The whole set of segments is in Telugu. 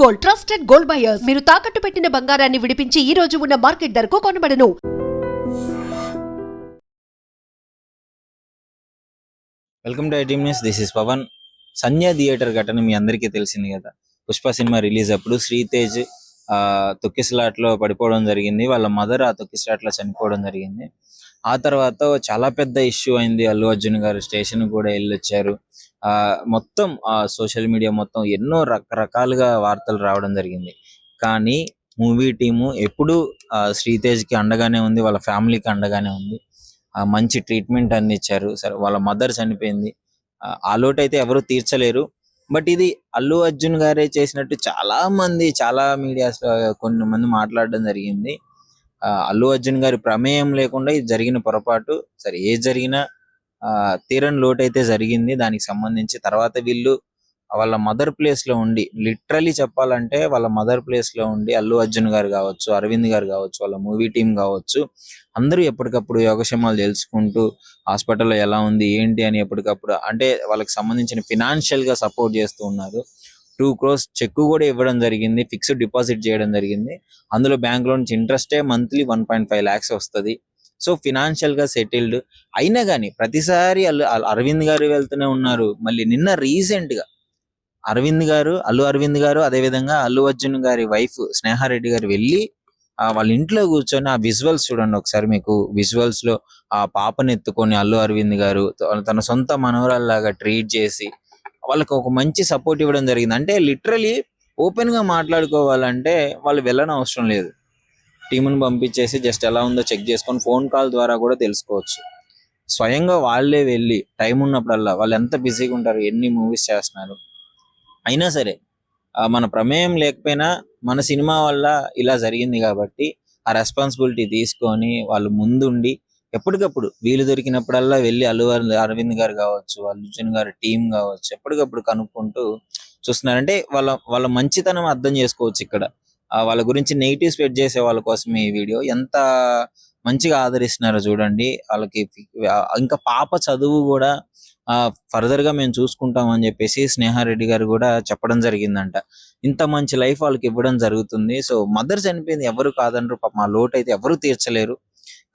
Gold, trusted gold buyers. మీరు తాకట్టు పెట్టిన బంగారాన్ని విడిపించి ఈ రోజు ఉన్న మార్కెట్ ధరకు కొనబడను. Welcome to IT news. This is Pawan. Sandhya theatre ఘటన మీ అందరికీ తెలిసింది కదా. పుష్ప సినిమా రిలీజ్ అప్పుడు శ్రీతేజ్ తొక్కిసలాట్లో పడిపోవడం జరిగింది. వాళ్ళ మదర్ ఆ తొక్కిసలాట్లో చనిపోవడం జరిగింది. ఆ తర్వాత చాలా పెద్ద ఇష్యూ అయింది. అల్లు అర్జున్ గారు స్టేషన్ కూడా వెళ్ళొచ్చారు. మొత్తం సోషల్ మీడియా మొత్తం ఎన్నో రకరకాలుగా వార్తలు రావడం జరిగింది. కానీ మూవీ టీము ఎప్పుడు శ్రీతేజ్ కి అండగానే ఉంది, వాళ్ళ ఫ్యామిలీకి అండగానే ఉంది. మంచి ట్రీట్మెంట్ అందించారు. సరే, వాళ్ళ మదర్ చనిపోయింది, ఆ లోటు అయితే ఎవరు తీర్చలేరు. బట్ ఇది అల్లు అర్జున్ గారే చేసినట్టు చాలా మీడియాస్ లో కొన్ని మంది మాట్లాడడం జరిగింది. అల్లు అర్జున్ గారి ప్రమేయం లేకుండా ఇది జరిగిన పొరపాటు. సరే, ఏ జరిగినా తీరని లోటు అయితే జరిగింది. దానికి సంబంధించి తర్వాత వీళ్ళు వాళ్ళ మదర్ ప్లేస్ లో ఉండి, లిటరలీ చెప్పాలంటే వాళ్ళ మదర్ ప్లేస్ లో ఉండి అల్లు అర్జున్ గారు కావచ్చు, అరవింద్ గారు కావచ్చు, వాళ్ళ మూవీ టీం కావచ్చు, అందరూ ఎప్పటికప్పుడు యోగక్షేమాలు తెలుసుకుంటూ హాస్పిటల్లో ఎలా ఉంది ఏంటి అని ఎప్పటికప్పుడు అంటే వాళ్ళకి సంబంధించిన ఫినాన్షియల్ గా సపోర్ట్ చేస్తూ ఉన్నారు. 2 crores చెక్ కూడా ఇవ్వడం జరిగింది, ఫిక్స్డ్ డిపాజిట్ చేయడం జరిగింది. అందులో బ్యాంక్ లో నుంచి ఇంట్రెస్టే మంత్లీ 1.5 lakhs వస్తుంది. సో ఫినాన్షియల్ గా సెటిల్డ్ అయినా కానీ ప్రతిసారి అరవింద్ గారు వెళ్తూనే ఉన్నారు. మళ్ళీ నిన్న రీసెంట్ గా అల్లు అరవింద్ గారు అదే విధంగా అల్లు అర్జున్ గారి వైఫ్ స్నేహారెడ్డి గారు వెళ్ళి వాళ్ళ ఇంట్లో కూర్చొని ఆ విజువల్స్ చూడండి ఒకసారి. మీకు విజువల్స్ లో ఆ పాపని ఎత్తుకొని అల్లు అరవింద్ గారు తన సొంత మనవరాల్లాగా ట్రీట్ చేసి వాళ్ళకి ఒక మంచి సపోర్ట్ ఇవ్వడం జరిగింది. అంటే లిటరలీ ఓపెన్ గా మాట్లాడుకోవాలంటే వాళ్ళు వెళ్ళని అవసరం లేదు. టీమును పంపించేసి జస్ట్ ఎలా ఉందో చెక్ చేసుకొని ఫోన్ కాల్ ద్వారా కూడా తెలుసుకోవచ్చు. స్వయంగా వాళ్ళే వెళ్ళి టైం ఉన్నప్పుడల్లా, వాళ్ళు ఎంత బిజీగా ఉంటారు, ఎన్ని మూవీస్ చేస్తున్నారు, అయినా సరే మన ప్రమేయం లేకపోయినా మన సినిమా వల్ల ఇలా జరిగింది కాబట్టి ఆ రెస్పాన్సిబిలిటీ తీసుకొని వాళ్ళు ముందుండి ఎప్పటికప్పుడు వీలు దొరికినప్పుడల్లా వెళ్ళి అరవింద్ గారు కావచ్చు, అర్జున్ గారి టీం కావచ్చు, ఎప్పటికప్పుడు కనుక్కుంటూ చూస్తున్నారంటే వాళ్ళ మంచితనం అర్థం చేసుకోవచ్చు ఇక్కడ. వాళ్ళ గురించి నెగిటివ్ స్ప్రెడ్ చేసే వాళ్ళ కోసమే ఈ వీడియో. ఎంత మంచిగా ఆదరిస్తున్నారో చూడండి. వాళ్ళకి ఇంకా పాప చదువు కూడా ఫర్దర్ గా మేము చూసుకుంటాం అని చెప్పేసి స్నేహారెడ్డి గారు కూడా చెప్పడం జరిగిందంట. ఇంత మంచి లైఫ్ వాళ్ళకి ఇవ్వడం జరుగుతుంది. సో మదర్ చనిపోయింది, ఎవరు కాదనరు. పాప మా లోటు అయితే ఎవరు తీర్చలేరు.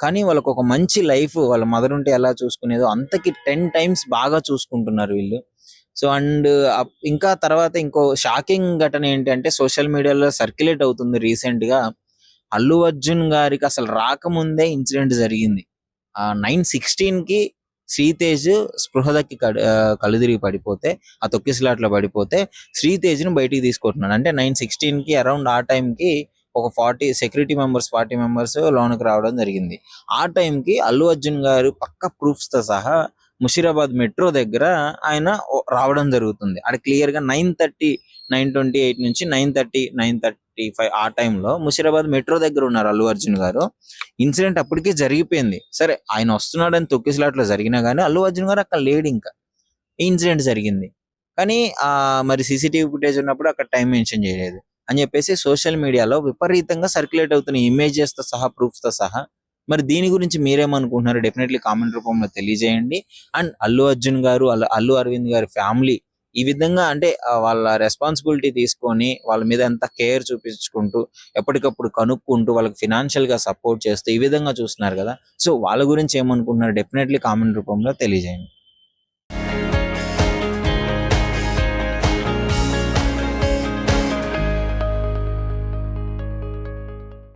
కానీ వాళ్ళకు ఒక మంచి లైఫ్ వాళ్ళ మదర్ ఉంటే ఎలా చూసుకునేదో అంతకి 10 times బాగా చూసుకుంటున్నారు వీళ్ళు. సో అండ్ ఇంకా తర్వాత ఇంకో షాకింగ్ ఘటన ఏంటంటే సోషల్ మీడియాలో సర్క్యులేట్ అవుతుంది రీసెంట్ గా. అల్లు అర్జున్ గారికి అసలు రాకముందే ఇన్సిడెంట్ జరిగింది. 9/16 కి శ్రీతేజ్ స్పృహదక్కి కలుదిరిగి పడిపోతే, ఆ తొక్కిసలాట్లో పడిపోతే శ్రీతేజ్ ను బయటికి తీసుకుంటున్నాడు. అంటే 9/16 కి అరౌండ్ ఆ టైంకి ఒక 40 మెంబర్స్ లోనికి రావడం జరిగింది. ఆ టైంకి అల్లు అర్జున్ గారు పక్క ప్రూఫ్స్ తో సహా ముషీరాబాద్ మెట్రో దగ్గర ఆయన రావడం జరుగుతుంది. అక్కడ క్లియర్ గా 9:30, 9:28 నుంచి 9:30, 9:35 ఆ టైంలో ముషీరాబాద్ మెట్రో దగ్గర ఉన్నారు అల్లు అర్జున్ గారు. ఇన్సిడెంట్ అప్పటికే జరిగిపోయింది. సరే, ఆయన వస్తున్నాడని తొక్కిసలాట్లో జరిగినా గానీ అల్లు అర్జున్ గారు అక్కడ లేడు. ఇంకా ఈ ఇన్సిడెంట్ జరిగింది కానీ మరి సీసీటీవీ ఫుటేజ్ ఉన్నప్పుడు అక్కడ టైం మెన్షన్ చేయలేదు అని చెప్పేసి సోషల్ మీడియాలో విపరీతంగా సర్క్యులేట్ అవుతున్న ఇమేజెస్ తో సహా, ప్రూఫ్స్ తో సహా. మరి దీని గురించి మీరేమనుకుంటున్నారు? డెఫినెట్లీ కామెంట్ రూపంలో తెలియజేయండి. అండ్ అల్లు అర్జున్ గారు, అల్లు అరవింద్ గారి ఫ్యామిలీ ఈ విధంగా అంటే వాళ్ళ రెస్పాన్సిబిలిటీ తీసుకొని వాళ్ళ మీద ఎంత కేర్ చూపించుకుంటూ ఎప్పటికప్పుడు కనుక్కుంటూ వాళ్ళకి ఫినాన్షియల్ గా సపోర్ట్ చేస్తూ ఈ విధంగా చూస్తున్నారు కదా. సో వాళ్ళ గురించి ఏమనుకుంటున్నారు? డెఫినెట్లీ కామెంట్ రూపంలో తెలియజేయండి.